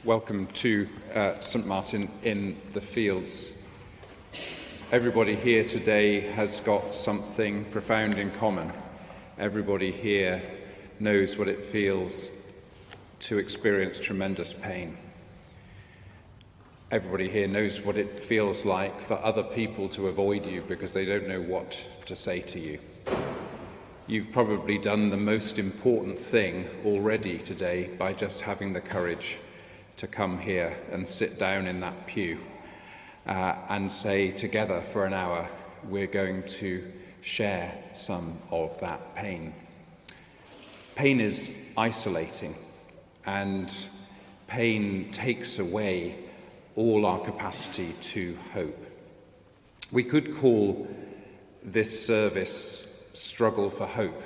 Welcome to St Martin in the Fields. Everybody here today has got something profound in common. Everybody here knows what it feels to experience tremendous pain. Everybody here knows what it feels like for other people to avoid you because they don't know what to say to you. You've probably done the most important thing already today by just having the courage to come here and sit down in that pew and say together for an hour, we're going to share some of that pain. Pain is isolating, and pain takes away all our capacity to hope. We could call this service Struggle for Hope,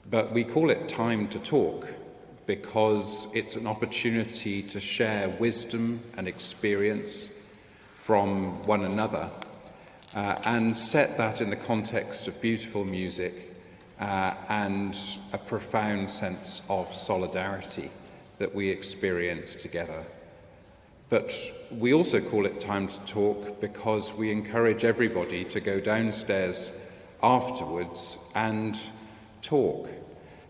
but we call it Time to Talk because it's an opportunity to share wisdom and experience from one another and set that in the context of beautiful music and a profound sense of solidarity that we experience together. But we also call it Time to Talk because we encourage everybody to go downstairs afterwards and talk.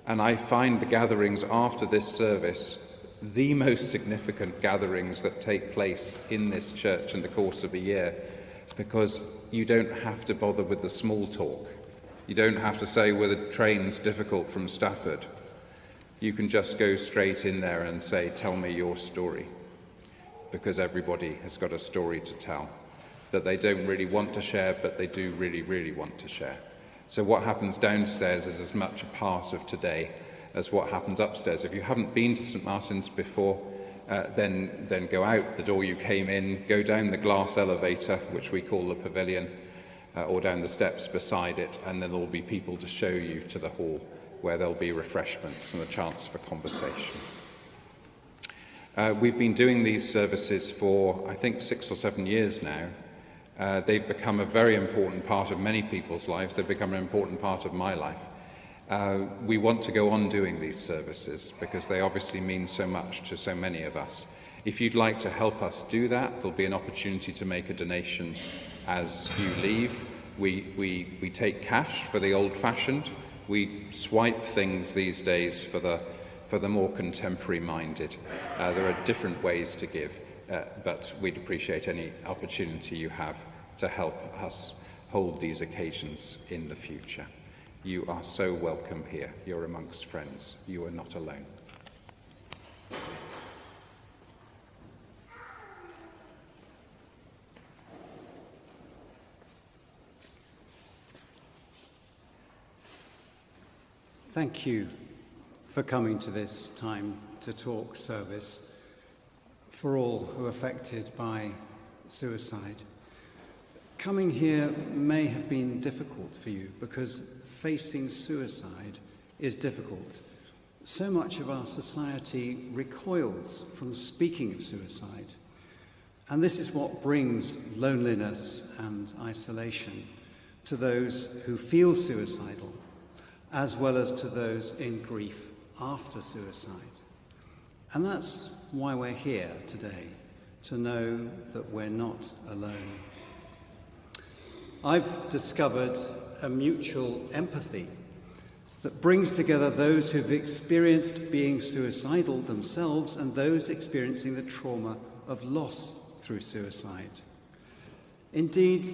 And I find the gatherings after this service the most significant gatherings that take place in this church in the course of a year, because you don't have to bother with the small talk. You don't have to say, well, the train's difficult from Stafford. You can just go straight in there and say, tell me your story, because everybody has got a story to tell that they don't really want to share, but they do really, really want to share. So what happens downstairs is as much a part of today as what happens upstairs. If you haven't been to St Martin's before, then go out the door you came in, go down the glass elevator, which we call the pavilion, or down the steps beside it, and then there will be people to show you to the hall where there'll be refreshments and a chance for conversation. We've been doing these services for, I think, 6 or 7 years now. They've become a very important part of many people's lives. They've become an important part of my life. We want to go on doing these services because they obviously mean so much to so many of us. If you'd like to help us do that, there'll be an opportunity to make a donation as you leave. We take cash for the old-fashioned. We swipe things these days for the more contemporary-minded. There are different ways to give. But we'd appreciate any opportunity you have to help us hold these occasions in the future. You are so welcome here. You're amongst friends. You are not alone. Thank you for coming to this Time to Talk service. For all who are affected by suicide. Coming here may have been difficult for you because facing suicide is difficult. So much of our society recoils from speaking of suicide. And this is what brings loneliness and isolation to those who feel suicidal, as well as to those in grief after suicide. And that's why we're here today, to know that we're not alone. I've discovered a mutual empathy that brings together those who've experienced being suicidal themselves and those experiencing the trauma of loss through suicide. Indeed,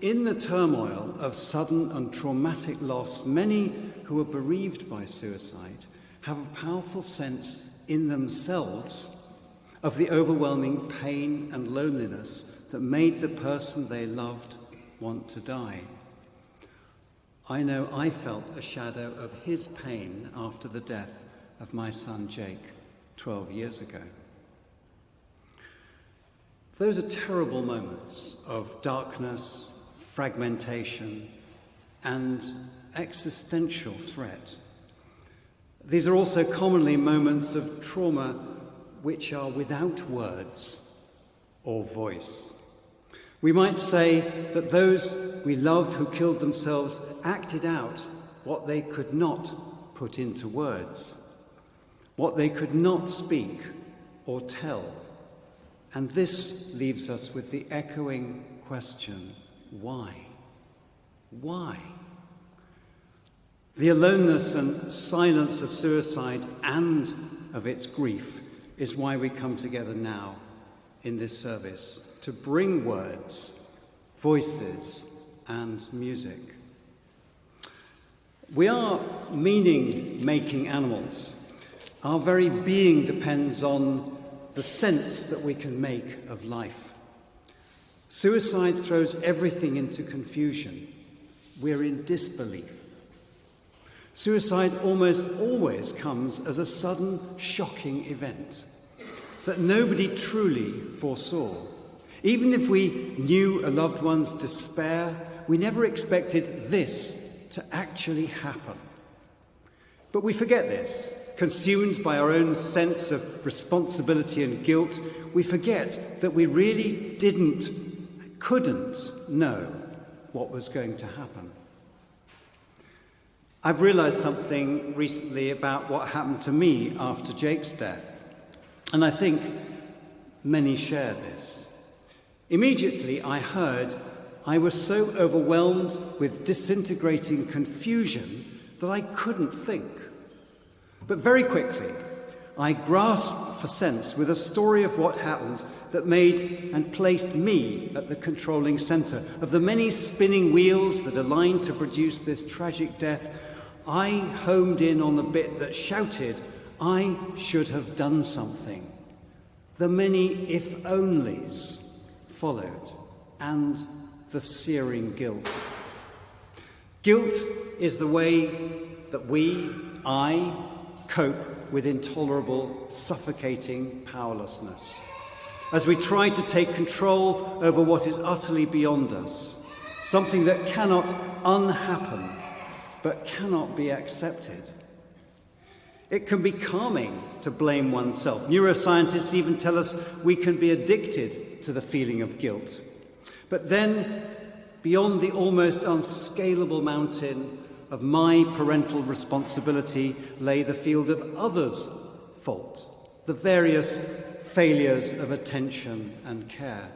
in the turmoil of sudden and traumatic loss, many who are bereaved by suicide have a powerful sense in themselves of the overwhelming pain and loneliness that made the person they loved want to die. I know I felt a shadow of his pain after the death of my son Jake 12 years ago. Those are terrible moments of darkness, fragmentation, and existential threat. These are also commonly moments of trauma which are without words or voice. We might say that those we love who killed themselves acted out what they could not put into words, what they could not speak or tell. And this leaves us with the echoing question, why? Why? The aloneness and silence of suicide and of its grief is why we come together now in this service, to bring words, voices, and music. We are meaning-making animals. Our very being depends on the sense that we can make of life. Suicide throws everything into confusion. We're in disbelief. Suicide almost always comes as a sudden, shocking event that nobody truly foresaw. Even if we knew a loved one's despair, we never expected this to actually happen. But we forget this. Consumed by our own sense of responsibility and guilt, we forget that we really couldn't know what was going to happen. I've realized something recently about what happened to me after Jake's death, and I think many share this. Immediately I heard I was so overwhelmed with disintegrating confusion that I couldn't think. But very quickly, I grasped for sense with a story of what happened that made and placed me at the controlling centre. Of the many spinning wheels that aligned to produce this tragic death, I homed in on the bit that shouted, I should have done something. The many if-onlys followed, and the searing guilt. Guilt is the way that I cope with intolerable, suffocating powerlessness, as we try to take control over what is utterly beyond us, something that cannot unhappen, but cannot be accepted. It can be calming to blame oneself. Neuroscientists even tell us we can be addicted to the feeling of guilt. But then, beyond the almost unscalable mountain of my parental responsibility lay the field of others' fault, the various failures of attention and care.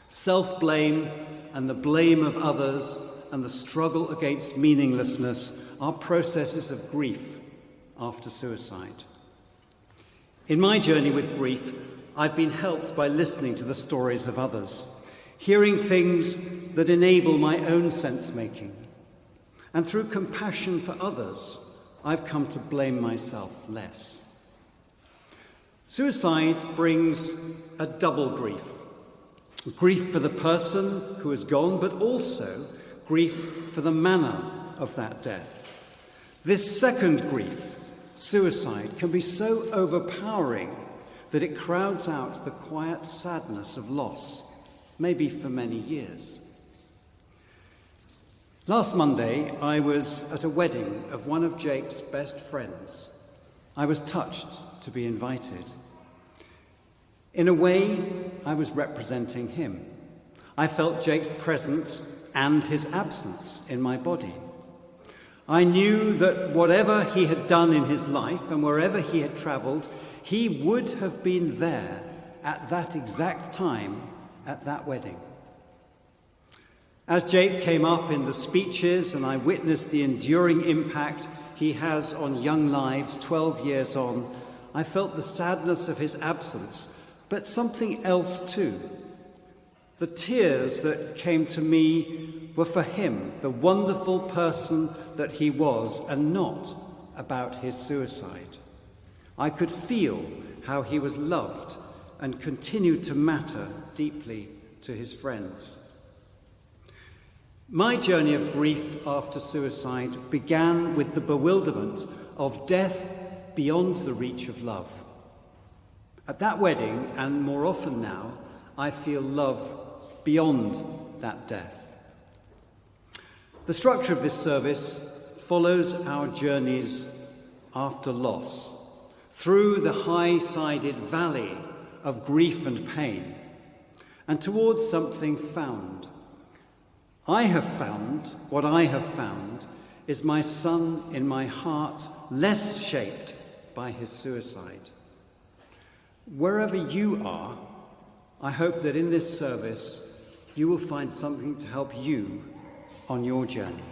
Self-blame and the blame of others and the struggle against meaninglessness are processes of grief after suicide. In my journey with grief, I've been helped by listening to the stories of others, hearing things that enable my own sense-making. And through compassion for others, I've come to blame myself less. Suicide brings a double grief. Grief for the person who is gone, but also grief for the manner of that death. This second grief, suicide, can be so overpowering that it crowds out the quiet sadness of loss, maybe for many years. Last Monday, I was at a wedding of one of Jake's best friends. I was touched to be invited. In a way, I was representing him. I felt Jake's presence and his absence in my body. I knew that whatever he had done in his life and wherever he had travelled, he would have been there at that exact time at that wedding. As Jake came up in the speeches and I witnessed the enduring impact he has on young lives 12 years on, I felt the sadness of his absence, but something else too. The tears that came to me were for him, the wonderful person that he was, and not about his suicide. I could feel how he was loved and continued to matter deeply to his friends. My journey of grief after suicide began with the bewilderment of death beyond the reach of love. At that wedding, and more often now, I feel love beyond that death. The structure of this service follows our journeys after loss, through the high-sided valley of grief and pain, and towards something found. What I have found is my son in my heart, less shaped by his suicide. Wherever you are, I hope that in this service you will find something to help you on your journey.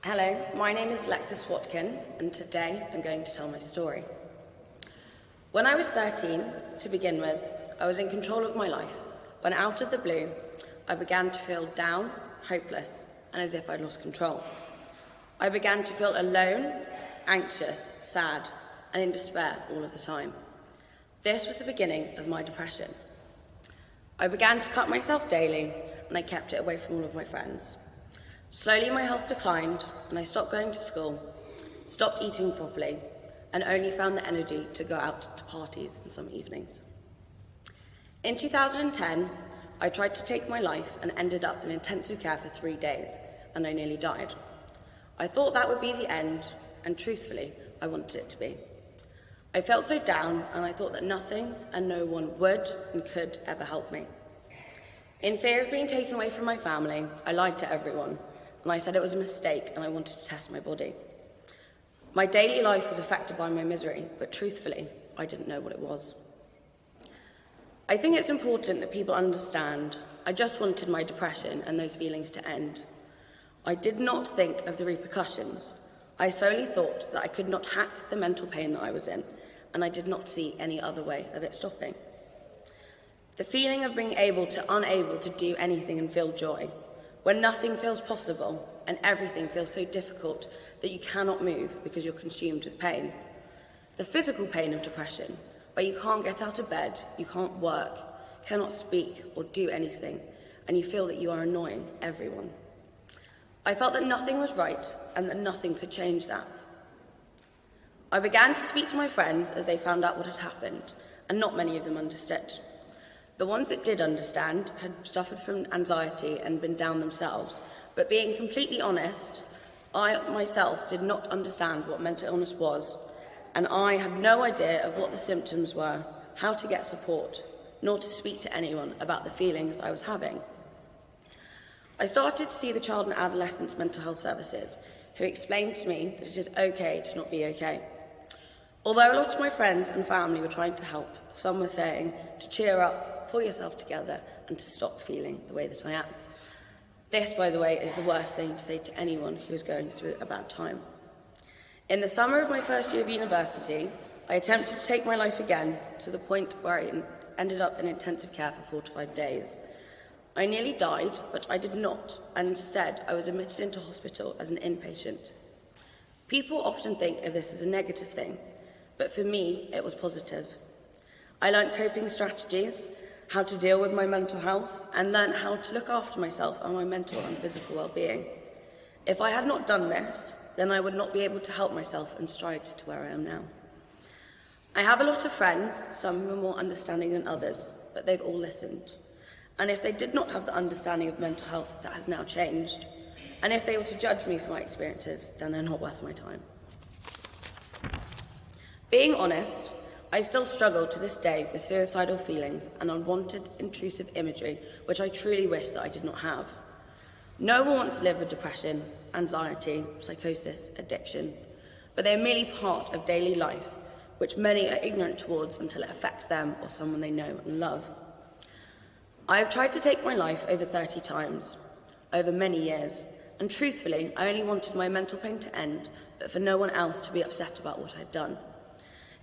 Hello, my name is Alexis Watkins, and today I'm going to tell my story. When I was 13, to begin with, I was in control of my life, when out of the blue, I began to feel down, hopeless, and as if I'd lost control. I began to feel alone, anxious, sad, and in despair all of the time. This was the beginning of my depression. I began to cut myself daily, and I kept it away from all of my friends. Slowly my health declined, and I stopped going to school, stopped eating properly, and only found the energy to go out to parties in some evenings. In 2010, I tried to take my life and ended up in intensive care for 3 days, and I nearly died. I thought that would be the end, and truthfully, I wanted it to be. I felt so down, and I thought that nothing and no one would and could ever help me. In fear of being taken away from my family, I lied to everyone, and I said it was a mistake and I wanted to test my body. My daily life was affected by my misery, but truthfully, I didn't know what it was. I think it's important that people understand I just wanted my depression and those feelings to end. I did not think of the repercussions. I solely thought that I could not hack the mental pain that I was in, and I did not see any other way of it stopping. The feeling of being unable to do anything and feel joy, when nothing feels possible and everything feels so difficult that you cannot move because you're consumed with pain. The physical pain of depression, where you can't get out of bed, you can't work, cannot speak or do anything, and you feel that you are annoying everyone. I felt that nothing was right and that nothing could change that. I began to speak to my friends as they found out what had happened, and not many of them understood. The ones that did understand had suffered from anxiety and been down themselves, but being completely honest, I myself did not understand what mental illness was, and I had no idea of what the symptoms were, how to get support, nor to speak to anyone about the feelings I was having. I started to see the child and adolescent mental health services, who explained to me that it is okay to not be okay. Although a lot of my friends and family were trying to help, some were saying to cheer up, pull yourself together, and to stop feeling the way that I am. This, by the way, is the worst thing to say to anyone who is going through a bad time. In the summer of my first year of university, I attempted to take my life again, to the point where I ended up in intensive care for 4 to 5 days. I nearly died, but I did not, and instead I was admitted into hospital as an inpatient. People often think of this as a negative thing, but for me it was positive. I learned coping strategies, how to deal with my mental health, and learned how to look after myself and my mental and physical well-being. If I had not done this, then I would not be able to help myself and stride to where I am now. I have a lot of friends, some who are more understanding than others, but they've all listened. And if they did not have the understanding of mental health, that has now changed. And if they were to judge me for my experiences, then they're not worth my time. Being honest, I still struggle to this day with suicidal feelings and unwanted, intrusive imagery, which I truly wish that I did not have. No one wants to live with depression, anxiety, psychosis, addiction, but they are merely part of daily life, which many are ignorant towards until it affects them or someone they know and love. I have tried to take my life over 30 times, over many years, and truthfully, I only wanted my mental pain to end, but for no one else to be upset about what I had done.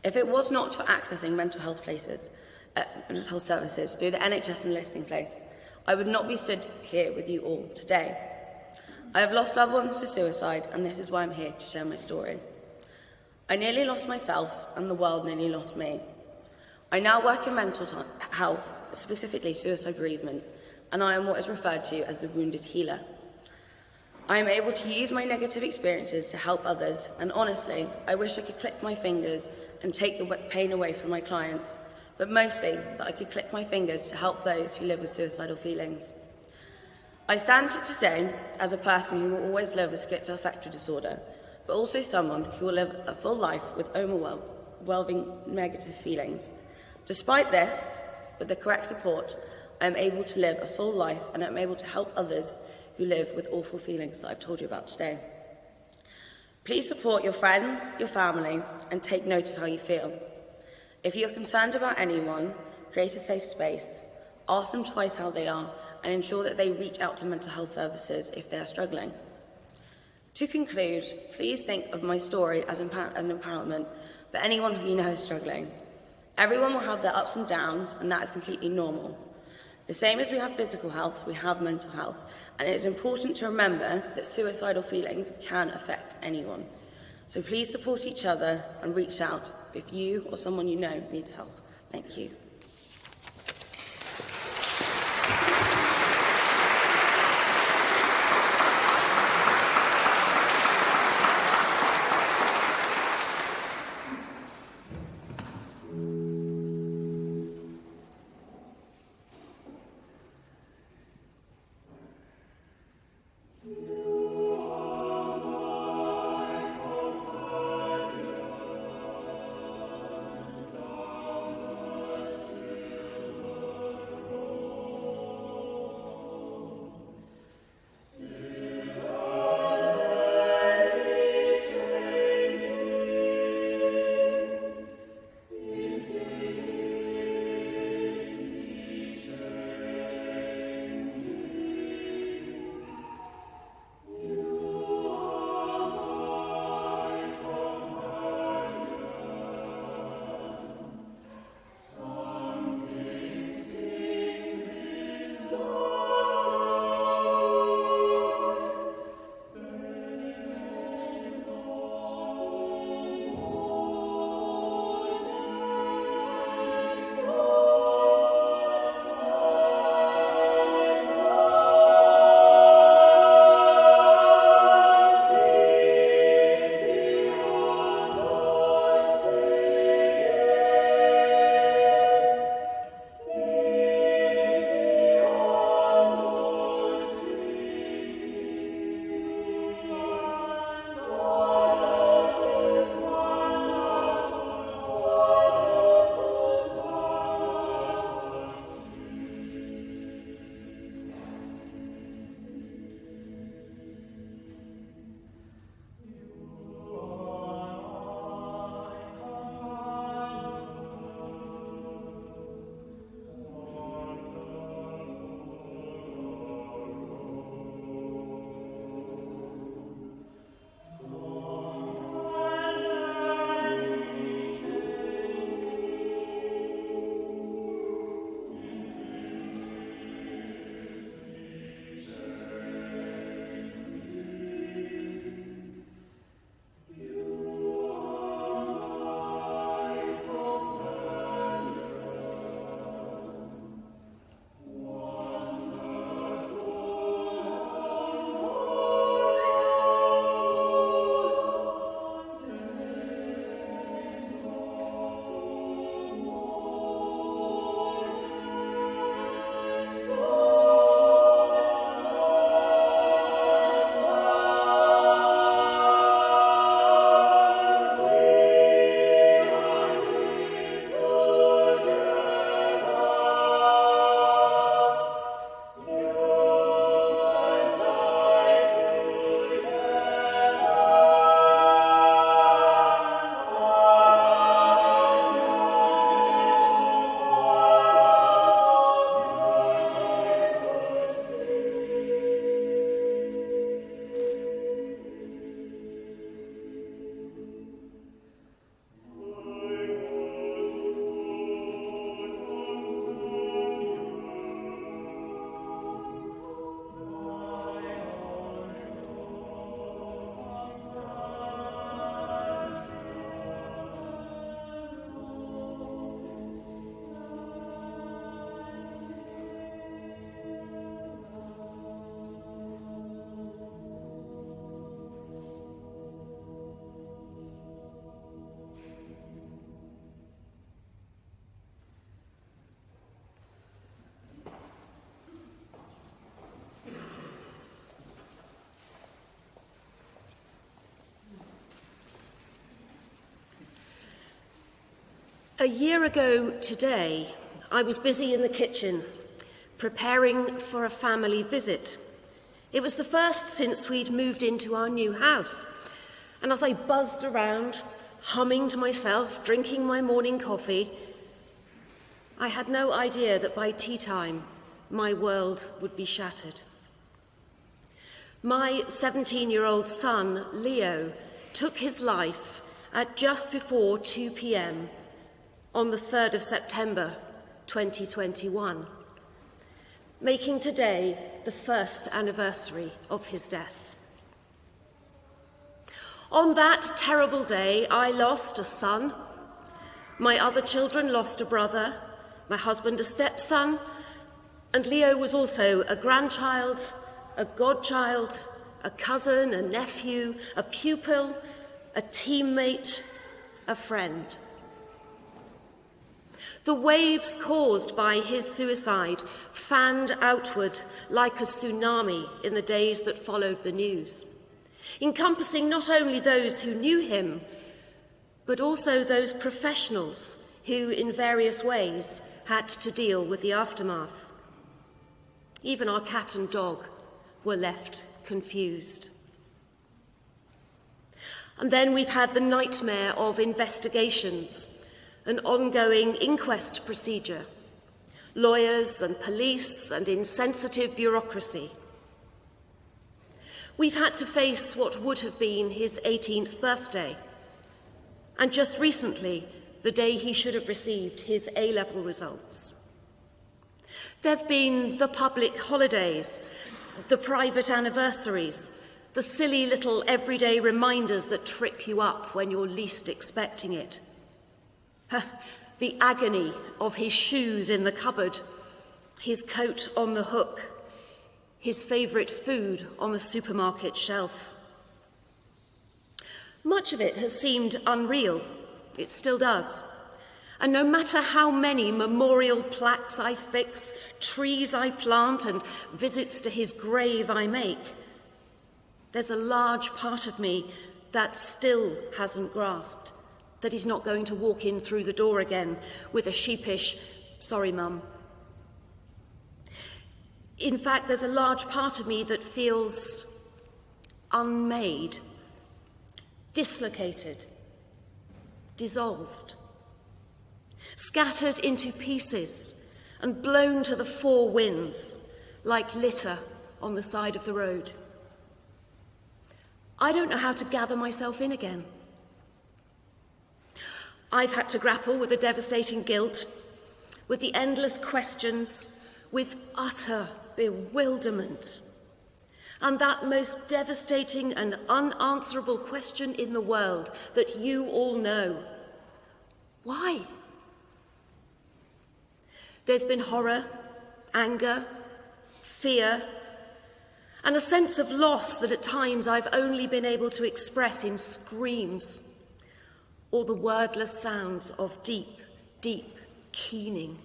If it was not for accessing mental health services through the NHS enlisting place, I would not be stood here with you all today. I have lost loved ones to suicide, and this is why I'm here to share my story. I nearly lost myself, and the world nearly lost me. I now work in mental health, specifically suicide bereavement, and I am what is referred to as the wounded healer. I am able to use my negative experiences to help others, and honestly, I wish I could click my fingers and take the pain away from my clients, but mostly that I could click my fingers to help those who live with suicidal feelings. I stand here today as a person who will always live with schizoaffective disorder, but also someone who will live a full life with overwhelming negative feelings. Despite this, with the correct support, I am able to live a full life and I am able to help others who live with awful feelings that I've told you about today. Please support your friends, your family, and take note of how you feel. If you are concerned about anyone, create a safe space, ask them twice how they are, and ensure that they reach out to mental health services if they are struggling. To conclude, please think of my story as an empowerment for anyone who you know is struggling. Everyone will have their ups and downs, and that is completely normal. The same as we have physical health, we have mental health, and it is important to remember that suicidal feelings can affect anyone. So please support each other and reach out if you or someone you know needs help. Thank you. A year ago today, I was busy in the kitchen, preparing for a family visit. It was the first since we'd moved into our new house. And as I buzzed around, humming to myself, drinking my morning coffee, I had no idea that by tea time, my world would be shattered. My 17-year-old son, Leo, took his life at just before 2 p.m. on the 3rd of September 2021, making today the first anniversary of his death. On that terrible day, I lost a son. My other children lost a brother, my husband a stepson, and Leo was also a grandchild, a godchild, a cousin, a nephew, a pupil, a teammate, a friend. The waves caused by his suicide fanned outward like a tsunami in the days that followed the news, encompassing not only those who knew him, but also those professionals who, in various ways, had to deal with the aftermath. Even our cat and dog were left confused. And then we've had the nightmare of investigations, an ongoing inquest procedure, lawyers and police and insensitive bureaucracy. We've had to face what would have been his 18th birthday, and just recently, the day he should have received his A-level results. There've been the public holidays, the private anniversaries, the silly little everyday reminders that trip you up when you're least expecting it. The agony of his shoes in the cupboard, his coat on the hook, his favourite food on the supermarket shelf. Much of it has seemed unreal. It still does. And no matter how many memorial plaques I fix, trees I plant, and visits to his grave I make, there's a large part of me that still hasn't grasped that he's not going to walk in through the door again with a sheepish, "Sorry, Mum." In fact, there's a large part of me that feels unmade, dislocated, dissolved, scattered into pieces and blown to the four winds like litter on the side of the road. I don't know how to gather myself in again. I've had to grapple with the devastating guilt, with the endless questions, with utter bewilderment, and that most devastating and unanswerable question in the world that you all know: why? There's been horror, anger, fear, and a sense of loss that at times I've only been able to express in screams or the wordless sounds of deep, deep keening.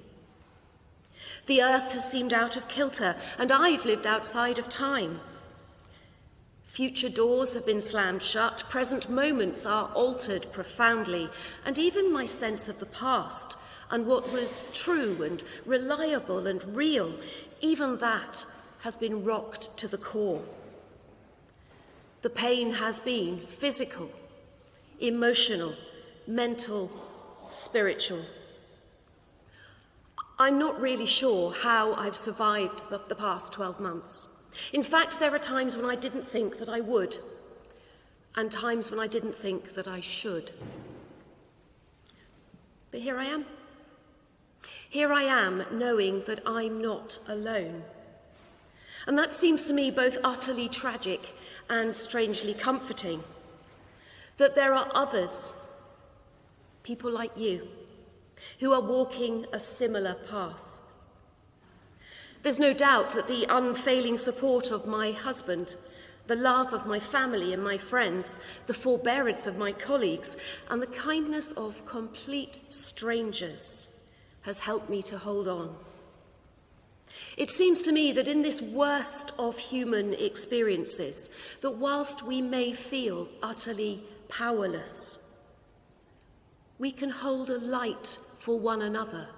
The earth has seemed out of kilter, and I've lived outside of time. Future doors have been slammed shut, present moments are altered profoundly, and even my sense of the past and what was true and reliable and real, even that has been rocked to the core. The pain has been physical, emotional, mental, spiritual. I'm not really sure how I've survived the past 12 months. In fact, there are times when I didn't think that I would, and times when I didn't think that I should. But here I am. Here I am, knowing that I'm not alone. And that seems to me both utterly tragic and strangely comforting, that there are others, people like you, who are walking a similar path. There's no doubt that the unfailing support of my husband, the love of my family and my friends, the forbearance of my colleagues, and the kindness of complete strangers has helped me to hold on. It seems to me that in this worst of human experiences, that whilst we may feel utterly powerless, we can hold a light for one another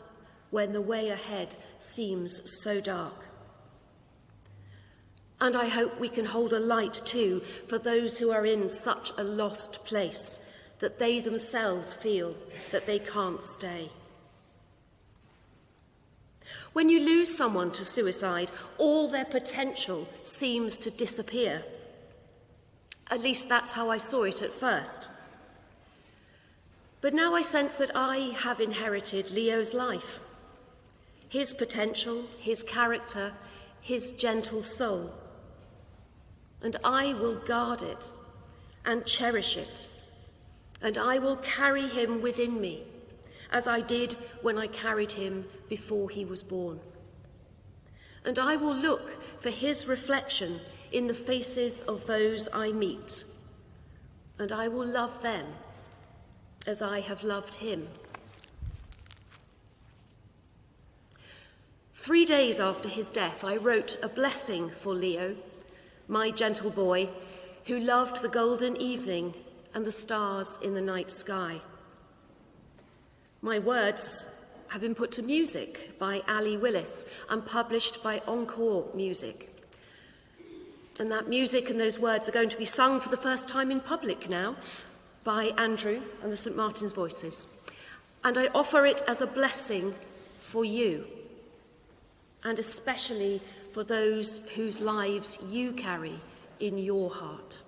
when the way ahead seems so dark. And I hope we can hold a light too for those who are in such a lost place that they themselves feel that they can't stay. When you lose someone to suicide, all their potential seems to disappear. At least that's how I saw it at first. But now I sense that I have inherited Leo's life, his potential, his character, his gentle soul. And I will guard it and cherish it. And I will carry him within me, as I did when I carried him before he was born. And I will look for his reflection in the faces of those I meet. And I will love them as I have loved him. 3 days after his death, I wrote a blessing for Leo, my gentle boy, who loved the golden evening and the stars in the night sky. My words have been put to music by Ali Willis and published by Encore Music. And that music and those words are going to be sung for the first time in public now by Andrew and the St. Martin's Voices. And I offer it as a blessing for you, and especially for those whose lives you carry in your heart.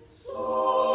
So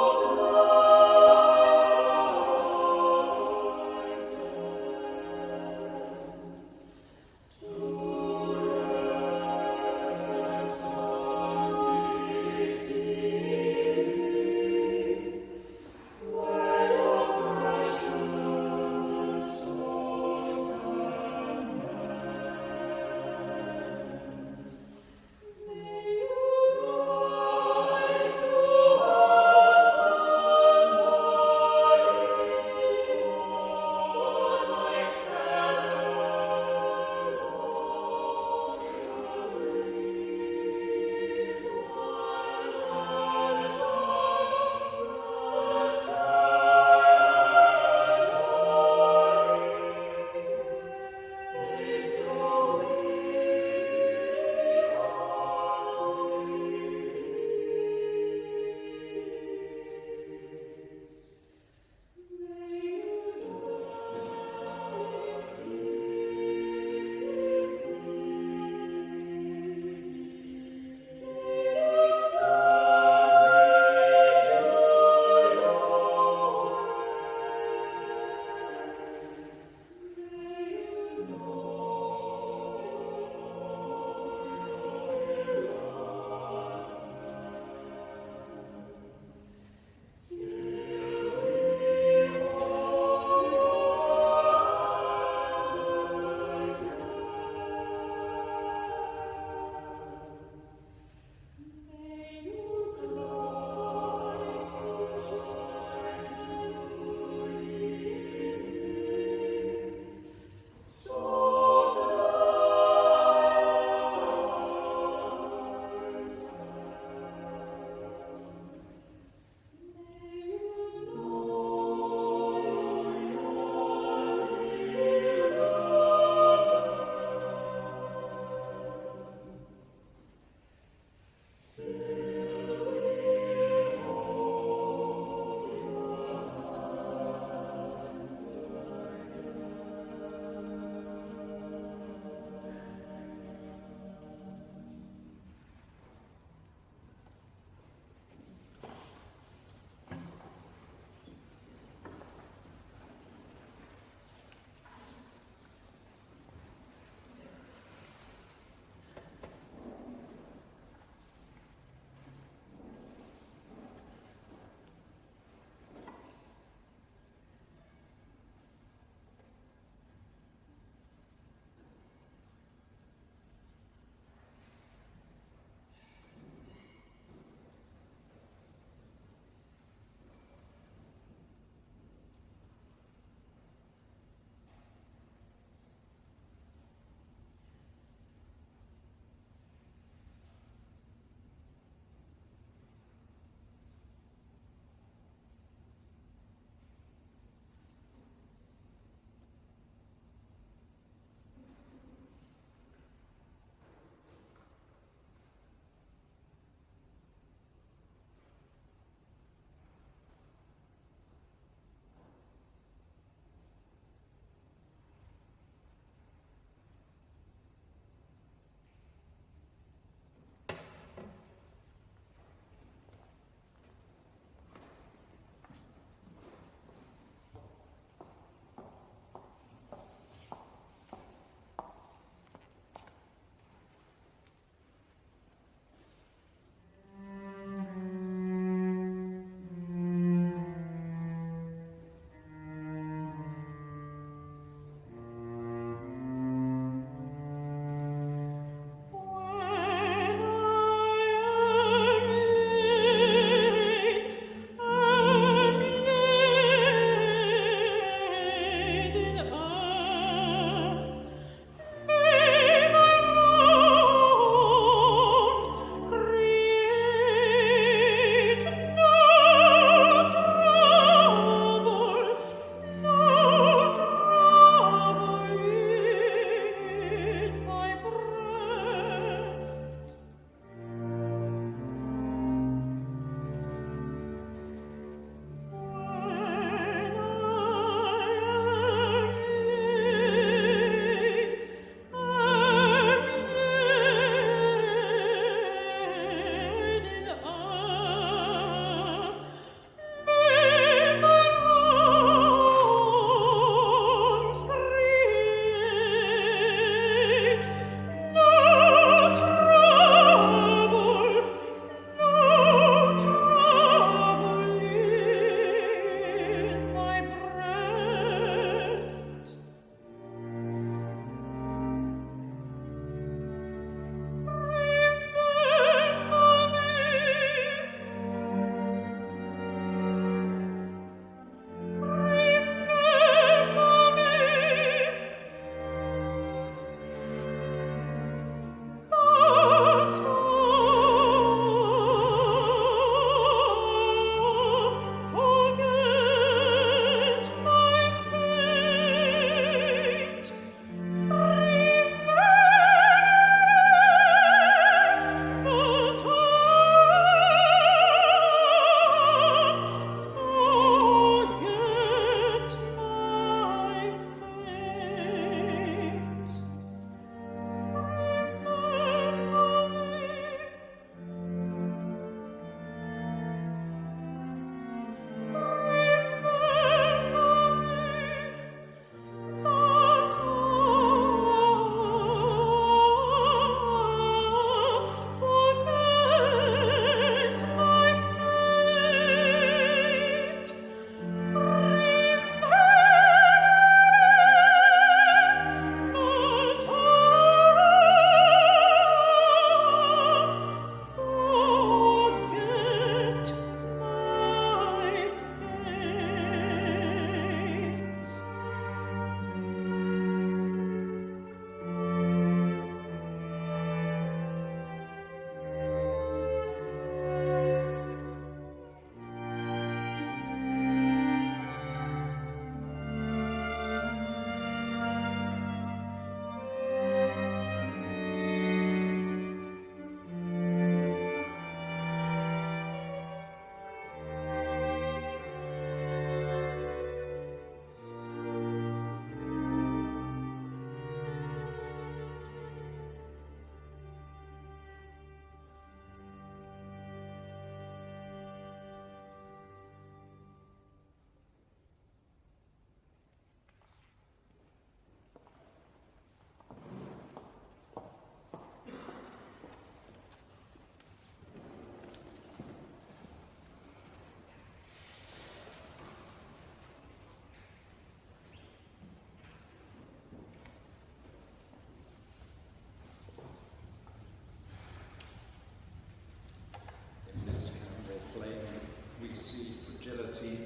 we see fragility,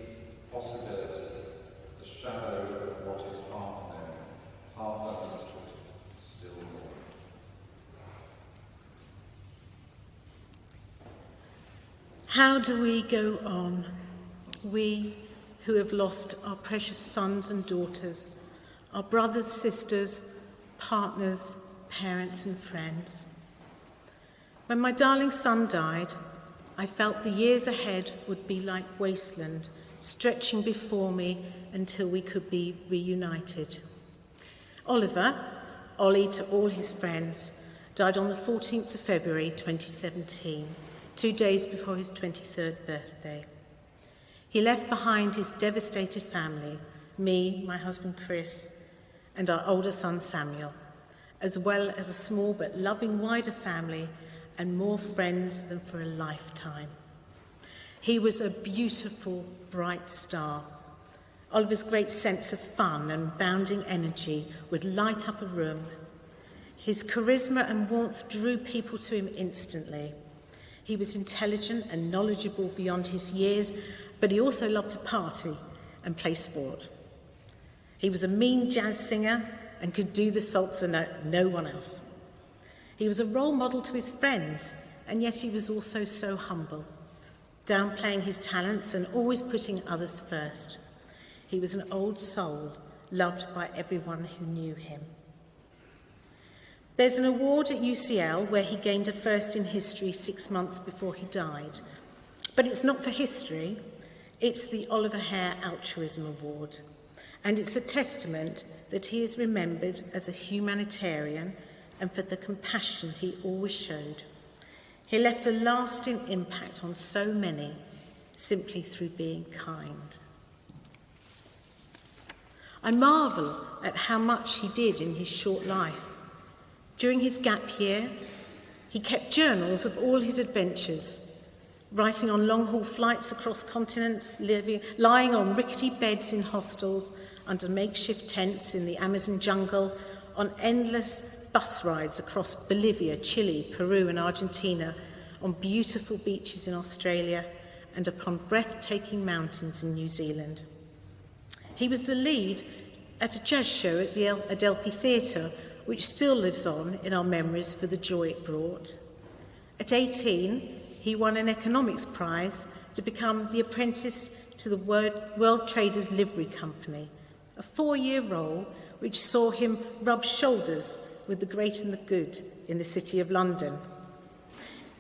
possibility, the shadow of what is half known, half understood, still more. How do we go on, we who have lost our precious sons and daughters, our brothers, sisters, partners, parents and friends? When my darling son died, I felt the years ahead would be like wasteland, stretching before me until we could be reunited. Oliver, Ollie to all his friends, died on the 14th of February 2017, 2 days before his 23rd birthday. He left behind his devastated family, me, my husband Chris, and our older son Samuel, as well as a small but loving wider family and more friends than for a lifetime. He was a beautiful, bright star. Oliver's great sense of fun and bounding energy would light up a room. His charisma and warmth drew people to him instantly. He was intelligent and knowledgeable beyond his years, but he also loved to party and play sport. He was a mean jazz singer and could do the salsa no one else. He was a role model to his friends, and yet he was also so humble, downplaying his talents and always putting others first. He was an old soul, loved by everyone who knew him. There's an award at UCL where he gained a first in history 6 months before he died. But it's not for history, it's the Oliver Hare Altruism Award. And it's a testament that he is remembered as a humanitarian and for the compassion he always showed. He left a lasting impact on so many simply through being kind. I marvel at how much he did in his short life. During his gap year, he kept journals of all his adventures, writing on long-haul flights across continents, lying on rickety beds in hostels, under makeshift tents in the Amazon jungle, on endless bus rides across Bolivia, Chile, Peru and Argentina, on beautiful beaches in Australia and upon breathtaking mountains in New Zealand. He was the lead at a jazz show at the Adelphi Theatre, which still lives on in our memories for the joy it brought. At 18, he won an economics prize to become the apprentice to the World Traders Livery Company, a 4-year role which saw him rub shoulders with the great and the good in the City of London.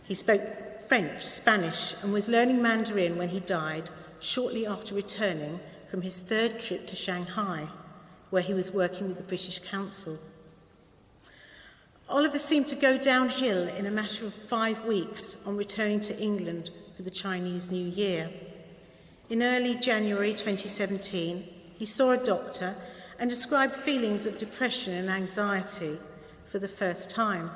He spoke French, Spanish, and was learning Mandarin when he died, shortly after returning from his 3rd trip to Shanghai, where he was working with the British Council. Oliver seemed to go downhill in a matter of 5 weeks on returning to England for the Chinese New Year. In early January 2017, he saw a doctor and described feelings of depression and anxiety for the first time.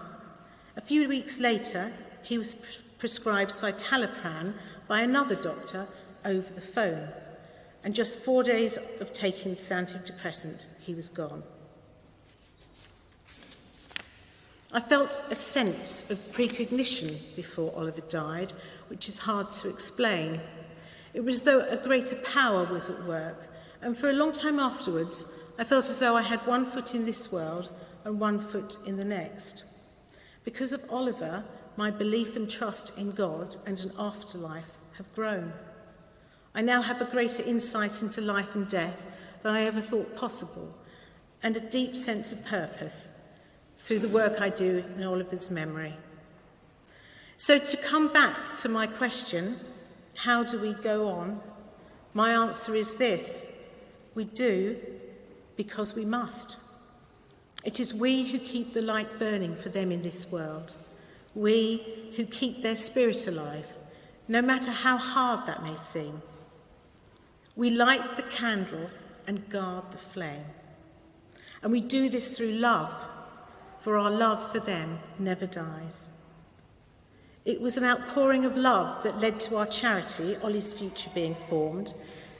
A few weeks later, he was prescribed citalopram by another doctor over the phone, and just 4 days of taking this antidepressant, he was gone. I felt a sense of precognition before Oliver died, which is hard to explain. It was as though a greater power was at work, and for a long time afterwards, I felt as though I had 1 foot in this world and 1 foot in the next. Because of Oliver, my belief and trust in God and an afterlife have grown. I now have a greater insight into life and death than I ever thought possible, and a deep sense of purpose through the work I do in Oliver's memory. So to come back to my question, how do we go on? My answer is this: we do because we must. It is we who keep the light burning for them in this world. We who keep their spirit alive, no matter how hard that may seem. We light the candle and guard the flame. And we do this through love, for our love for them never dies. It was an outpouring of love that led to our charity, Ollie's Future, being formed.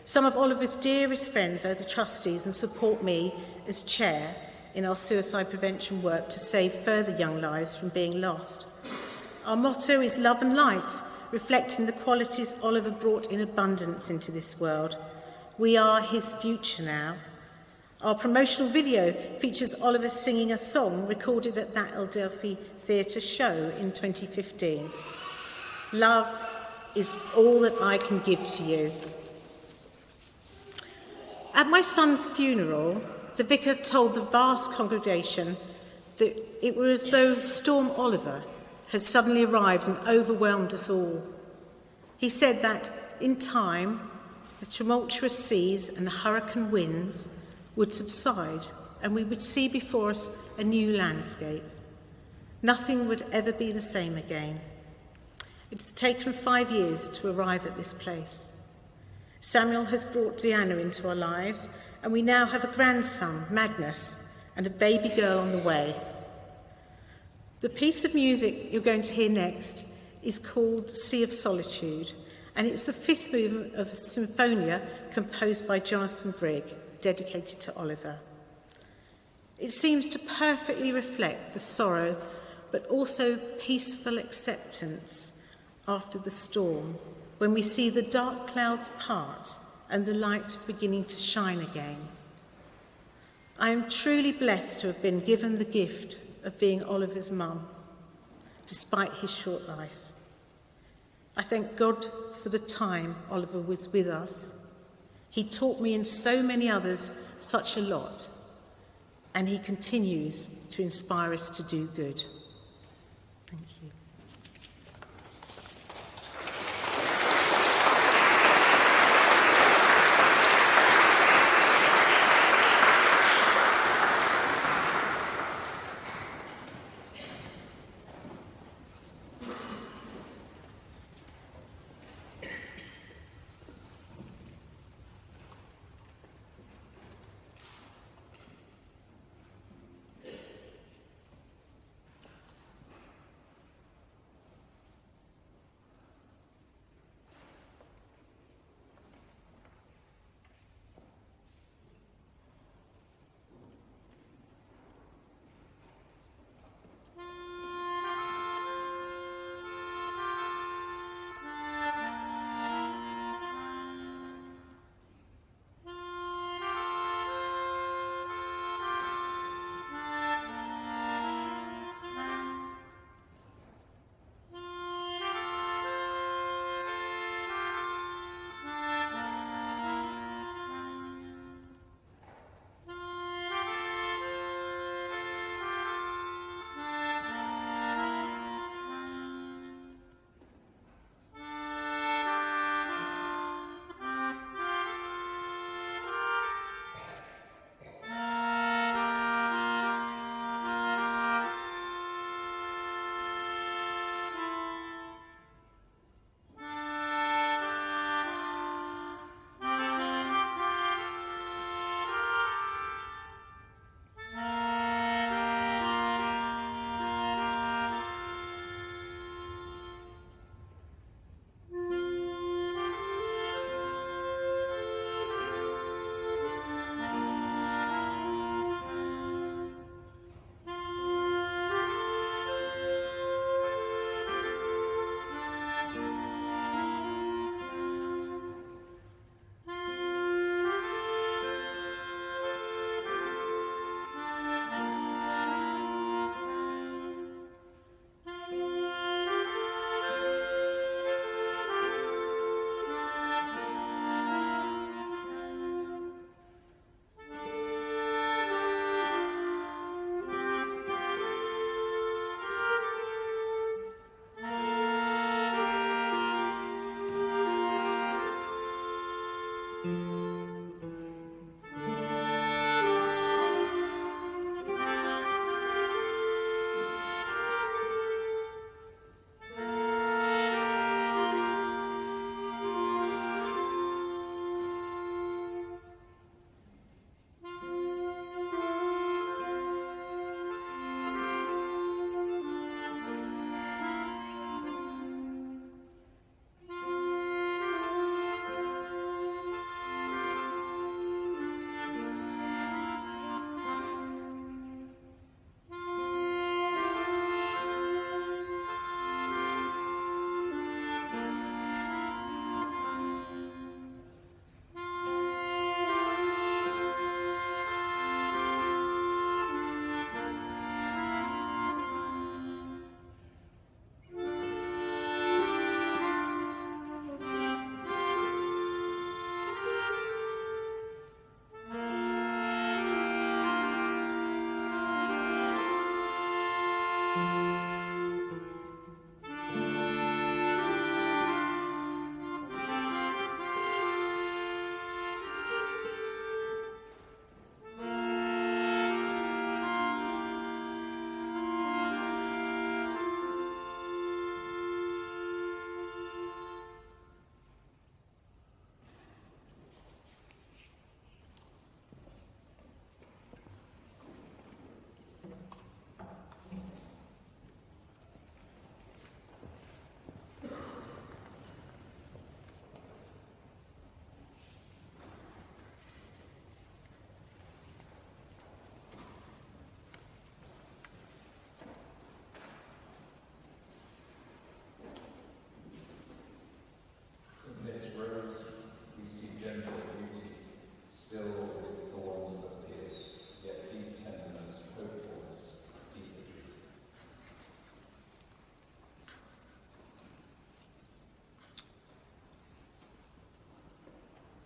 Some of Oliver's dearest friends are the trustees and support me as chair in our suicide prevention work to save further young lives from being lost. Our motto is love and light, reflecting the qualities Oliver brought in abundance into this world. We are his future now. Our promotional video features Oliver singing a song recorded at that Adelphi Theatre show in 2015. Love is all that I can give to you. At my son's funeral, the vicar told the vast congregation that it was as though Storm Oliver had suddenly arrived and overwhelmed us all. He said that in time, the tumultuous seas and hurricane winds would subside and we would see before us a new landscape. Nothing would ever be the same again. It's taken 5 years to arrive at this place. Samuel has brought Diana into our lives, and we now have a grandson, Magnus, and a baby girl on the way. The piece of music you're going to hear next is called Sea of Solitude, and it's the 5th movement of a Symphonia composed by Jonathan Brigg, dedicated to Oliver. It seems to perfectly reflect the sorrow, but also peaceful acceptance after the storm, when we see the dark clouds part and the light beginning to shine again. I am truly blessed to have been given the gift of being Oliver's mum, despite his short life. I thank God for the time Oliver was with us. He taught me and so many others such a lot, and he continues to inspire us to do good. Thank you.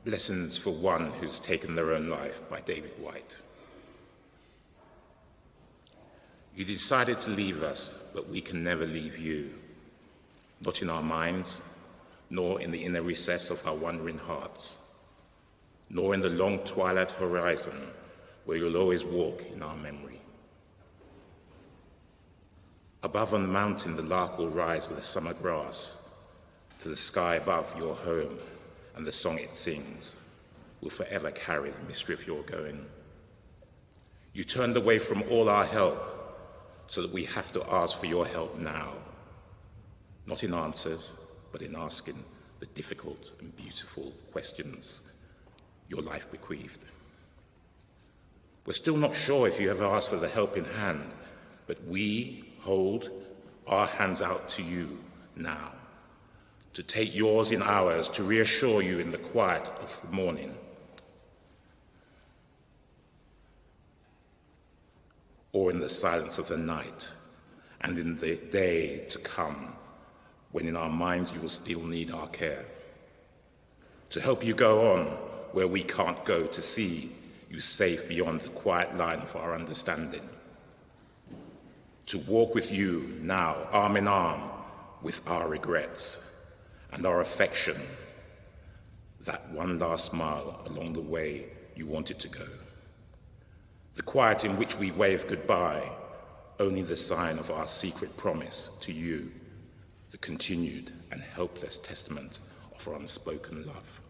Lessons for One Who's Taken Their Own Life by David White. You decided to leave us, but we can never leave you. Not in our minds, nor in the inner recess of our wandering hearts, nor in the long twilight horizon where you'll always walk in our memory. Above on the mountain, the lark will rise with the summer grass. To the sky above your home, and the song it sings will forever carry the mystery of your going. You turned away from all our help so that we have to ask for your help now, not in answers, but in asking the difficult and beautiful questions your life bequeathed. We're still not sure if you have asked for the helping hand, but we hold our hands out to you now, to take yours in ours, to reassure you in the quiet of the morning. Or in the silence of the night, and in the day to come, when in our minds you will still need our care. To help you go on where we can't go, to see you safe beyond the quiet line of our understanding. To walk with you now, arm in arm, with our regrets and our affection, that one last mile along the way you wanted to go. The quiet in which we wave goodbye, only the sign of our secret promise to you, the continued and helpless testament of our unspoken love.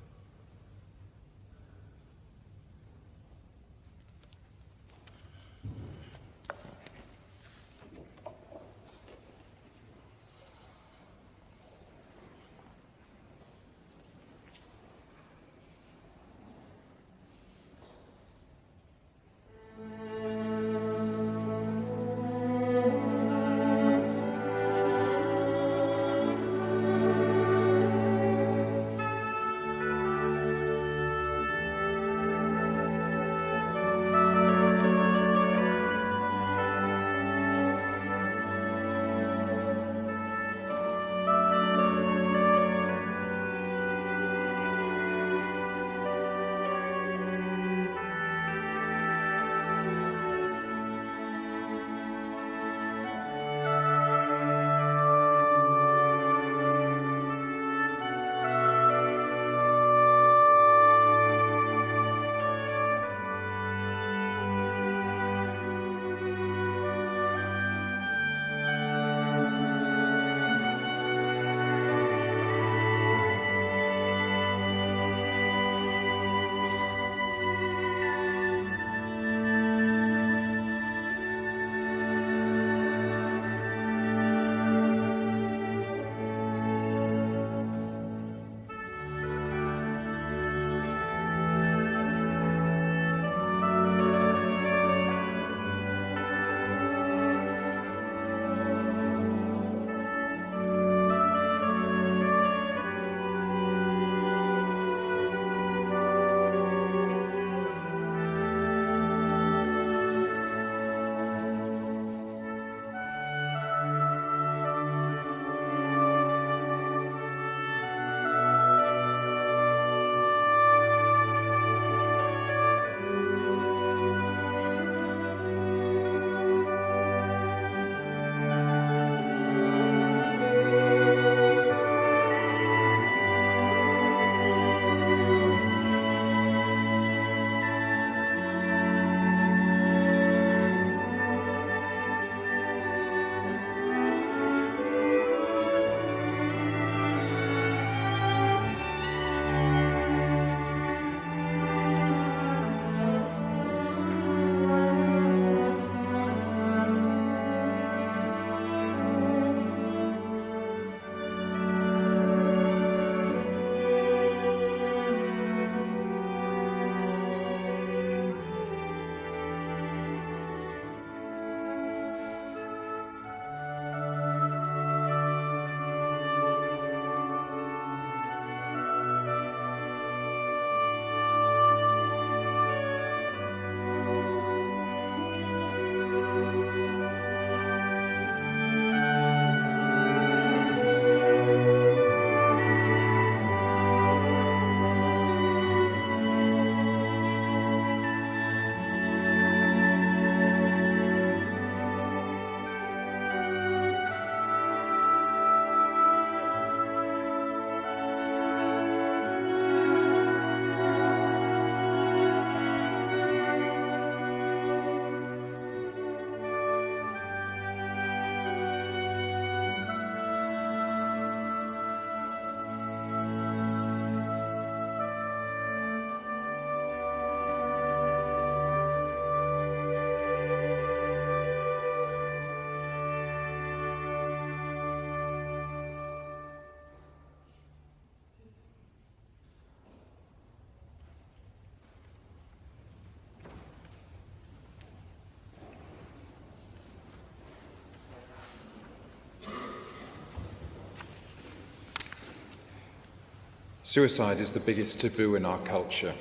Suicide is the biggest taboo in our culture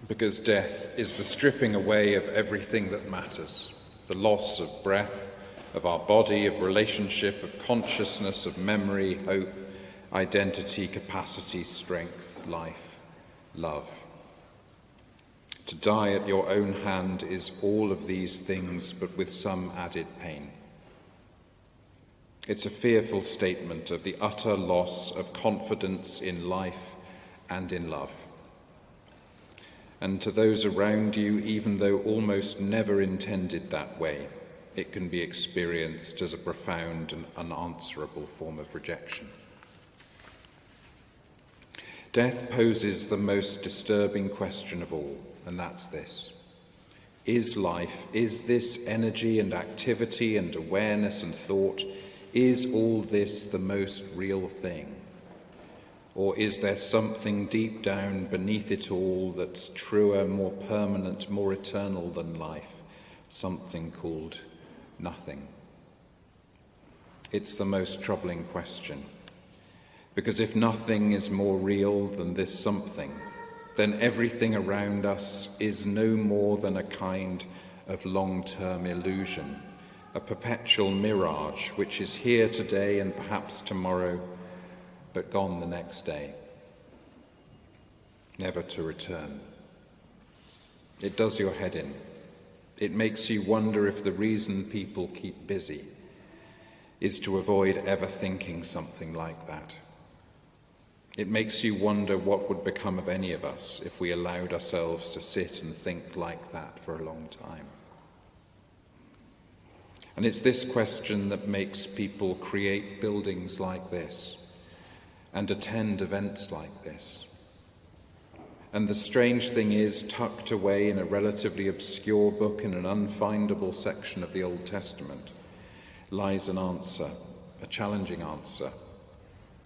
because death is the stripping away of everything that matters, the loss of breath, of our body, of relationship, of consciousness, of memory, hope, identity, capacity, strength, life, love. To die at your own hand is all of these things, but with some added pain. It's a fearful statement of the utter loss of confidence in life and in love. And to those around you, even though almost never intended that way, it can be experienced as a profound and unanswerable form of rejection. Death poses the most disturbing question of all, and that's this. Is life, is this energy and activity and awareness and thought, is all this the most real thing? Or is there something deep down beneath it all that's truer, more permanent, more eternal than life, something called nothing? It's the most troubling question, because if nothing is more real than this something, then everything around us is no more than a kind of long-term illusion, a perpetual mirage which is here today and perhaps tomorrow, but gone the next day, never to return. It does your head in. It makes you wonder if the reason people keep busy is to avoid ever thinking something like that. It makes you wonder what would become of any of us if we allowed ourselves to sit and think like that for a long time. And it's this question that makes people create buildings like this and attend events like this. And the strange thing is, tucked away in a relatively obscure book in an unfindable section of the Old Testament, lies an answer, a challenging answer.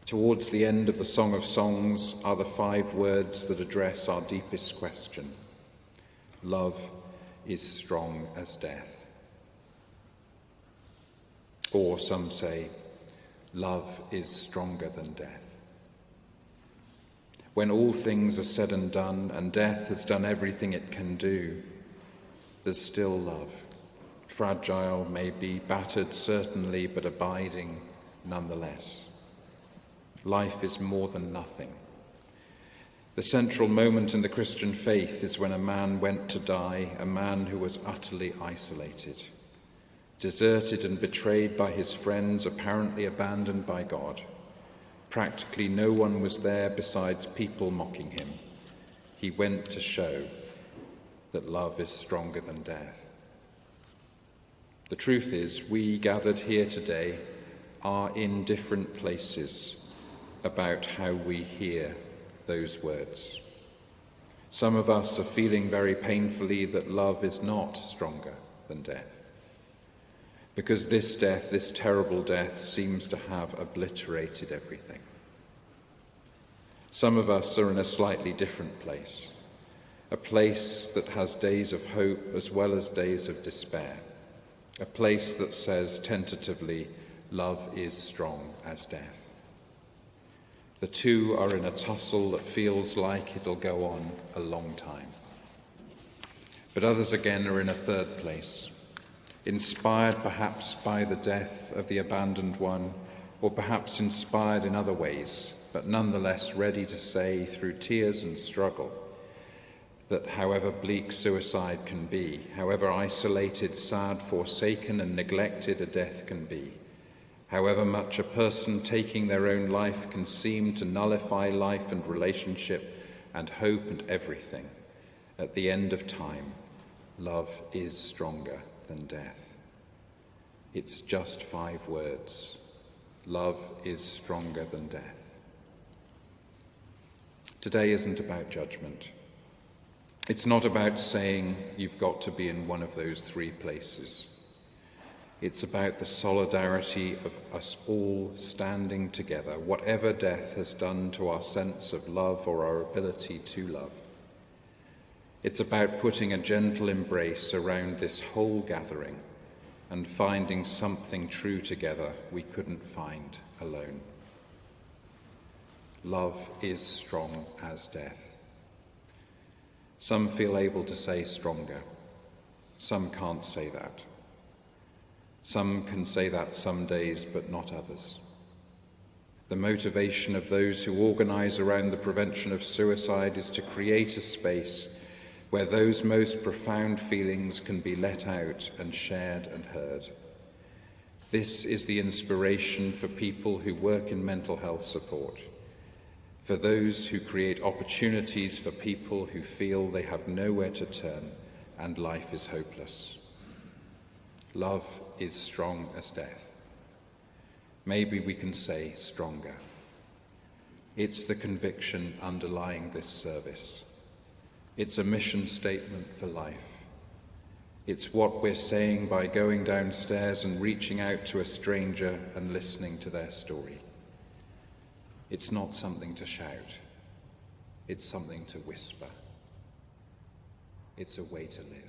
Towards the end of the Song of Songs are the 5 words that address our deepest question. Love is strong as death. Or some say, love is stronger than death. When all things are said and done, and death has done everything it can do, there's still love. Fragile, maybe, battered certainly, but abiding nonetheless. Life is more than nothing. The central moment in the Christian faith is when a man went to die, a man who was utterly isolated, deserted and betrayed by his friends, apparently abandoned by God. Practically no one was there besides people mocking him. He went to show that love is stronger than death. The truth is, we gathered here today are in different places about how we hear those words. Some of us are feeling very painfully that love is not stronger than death, because this death, this terrible death, seems to have obliterated everything. Some of us are in a slightly different place, a place that has days of hope as well as days of despair, a place that says tentatively, love is strong as death. The two are in a tussle that feels like it'll go on a long time. But others again are in a third place, inspired perhaps by the death of the abandoned one, or perhaps inspired in other ways, but nonetheless ready to say through tears and struggle that however bleak suicide can be, however isolated, sad, forsaken and neglected a death can be, however much a person taking their own life can seem to nullify life and relationship and hope and everything, at the end of time, love is stronger than death. It's just 5 words. Love is stronger than death. Today isn't about judgment. It's not about saying you've got to be in one of those 3 places. It's about the solidarity of us all standing together, whatever death has done to our sense of love or our ability to love. It's about putting a gentle embrace around this whole gathering and finding something true together we couldn't find alone. Love is strong as death. Some feel able to say stronger. Some can't say that. Some can say that some days, but not others. The motivation of those who organise around the prevention of suicide is to create a space where those most profound feelings can be let out and shared and heard. This is the inspiration for people who work in mental health support, for those who create opportunities for people who feel they have nowhere to turn and life is hopeless. Love is strong as death. Maybe we can say stronger. It's the conviction underlying this service. It's a mission statement for life. It's what we're saying by going downstairs and reaching out to a stranger and listening to their story. It's not something to shout. It's something to whisper. It's a way to live.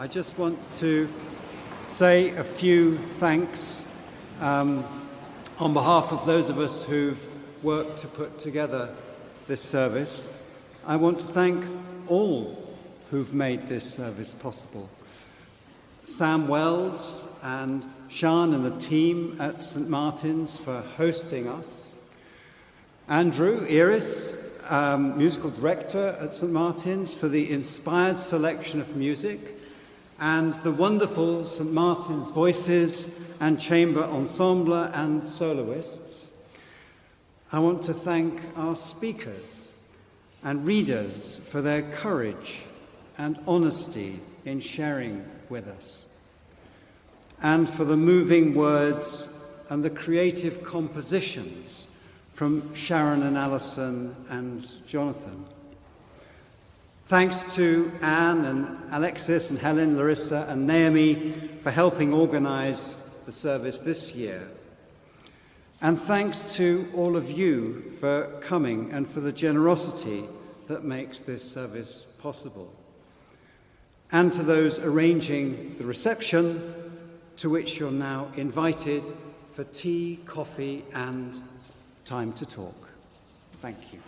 I just want to say a few thanks on behalf of those of us who've worked to put together this service. I want to thank all who've made this service possible. Sam Wells and Sean and the team at St. Martin's for hosting us. Andrew Iris, musical director at St. Martin's, for the inspired selection of music, and the wonderful St. Martin's voices and chamber ensemble and soloists. I want to thank our speakers, and readers for their courage and honesty in sharing with us, and for the moving words and the creative compositions from Sharon and Alison and Jonathan. Thanks to Anne and Alexis and Helen, Larissa and Naomi for helping organise the service this year. And thanks to all of you for coming and for the generosity that makes this service possible. And to those arranging the reception, to which you're now invited for tea, coffee and time to talk. Thank you.